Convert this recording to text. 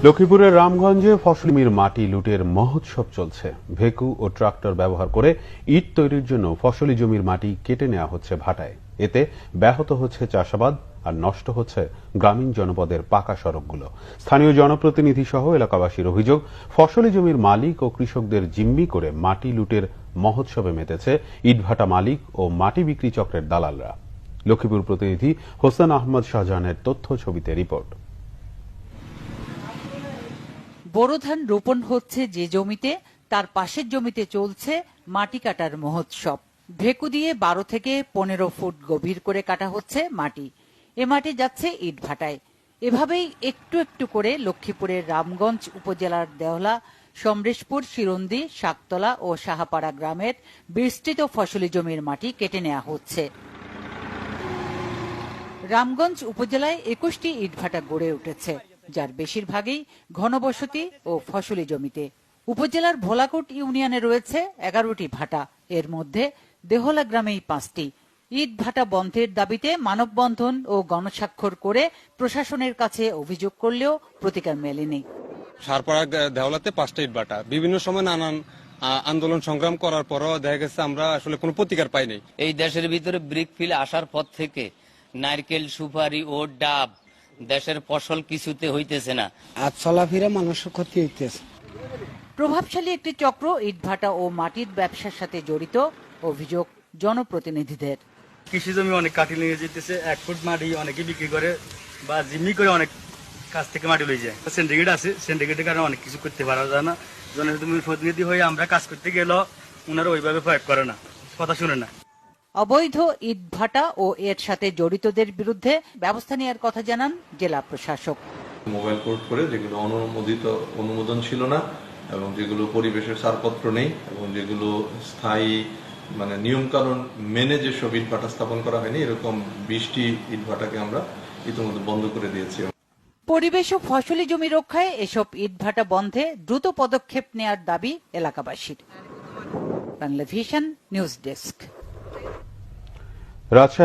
লক্ষ্মীপুরের রামগঞ্জে ফসলি জমির মাটি লুটের মহোৎসব চলছে। ভেকু ও ট্রাক্টর ব্যবহার করে ইট তৈরির জন্য ফসলি জমির মাটি কেটে নেওয়া হচ্ছে ভাটায়। এতে ব্যাহত হচ্ছে চাষাবাদ আর নষ্ট হচ্ছে গ্রামীণ জনপদের পাকা সড়কগুলো। স্থানীয় জনপ্রতিনিধি সহ এলাকাবাসীর অভিযোগ, ফসলি জমির মালিক ও কৃষকদের জিম্মি করে মাটি লুটের মহোৎসবে মেতেছে ইটভাটা মালিক ও মাটি বিক্রি চক্রের দালালরা। লক্ষ্মীপুর প্রতিনিধি হোসেন আহমদ শাহজাহানের তথ্য ছবিতে রিপোর্ট। বোরো ধান রোপণ হচ্ছে যে জমিতে, তার পাশের জমিতে চলছে মাটি কাটার মহোৎসব। ভেকু দিয়ে 12 থেকে 15 ফুট গভীর করে কাটা হচ্ছে মাটি। এ মাটি যাচ্ছে ইট ভাটায়। এভাবেই একটু একটু করে লক্ষ্মীপুরের রামগঞ্জ উপজেলার দেওলা, সমরেশপুর, শিরন্দি, শাকতলা ও সাহাপাড়া গ্রামের বিস্তৃত ফসলি জমির মাটি কেটে নেওয়া হচ্ছে। রামগঞ্জ উপজেলায় 21টি ইটভাটা গড়ে উঠেছে, যার বেশিরভাগই ঘনবসতি ও ফসলি জমিতে। উপজেলার ভোলাকোট ইউনিয়নে রয়েছে 11টি ভাটা, এর মধ্যে দেহলা গ্রামেই 5টি। ইট ভাটা বন্ধের দাবিতে মানববন্ধন ও গণস্বাক্ষর করে প্রশাসনের কাছে অভিযোগ করলেও প্রতিকার মেলেনি। সারপাড়া দেওলাতে 5টা ইট ভাটা, বিভিন্ন সময় নানান আন্দোলন সংগ্রাম করার পরও দেখা গেছে আমরা আসলে কোনো প্রতিকার পাইনি। এই দেশের ভিতরে ব্রিক ফিল আসার পর থেকে নারকেল, সুপারি ও ডাব দেশের ফসল কিছুতে হইতেছে না, আর চলাফেরা মানুষের ক্ষতি হইতেছে। প্রভাবশালী একটি চক্র ইটভাটা ও মাটির ব্যবসার সাথে জড়িত, অভিযোগ জনপ্রতিনিধিদের। কৃষি জমি অনেক কাটি নিয়ে যেতেছে, 1 ফুট মাটি অনেকে বিক্রি করে বা জিম্মি করে অনেক কাছ থেকে মাটি লয়ে যায়। সিন্ডিকেট আছে, সিন্ডিকেটের কারণে অনেক কিছু করতে পারা যায় না। জনপ্রতিনিধি হয়ে আমরা কাজ করতে গেলেও ওনারা ওইভাবে প্রয়োগ করে না, কথা শুনে না। অবৈধ ইটভাটা ও এর সাথে জড়িতদের বিরুদ্ধে ব্যবস্থা নেওয়ার কথা জানান জেলা প্রশাসক। মোবাইল কোর্ট করে যেগুলো অনুমোদন ছিল না এবং যেগুলো পরিবেশের ছাড়পত্র নেই এবং যেগুলো স্থায়ী নিয়ম কানুন মেনে যেসব ইটভাটা স্থাপন করা হয়নি, এরকম 20টি ইটভাটাকে আমরা ইতিমধ্যে বন্ধ করে দিয়েছি। পরিবেশ ও ফসলি জমি রক্ষায় এসব ইটভাটা বন্ধে দ্রুত পদক্ষেপ নেয়ার দাবি এলাকাবাসীর। Bangla vision news desk. Rajshahi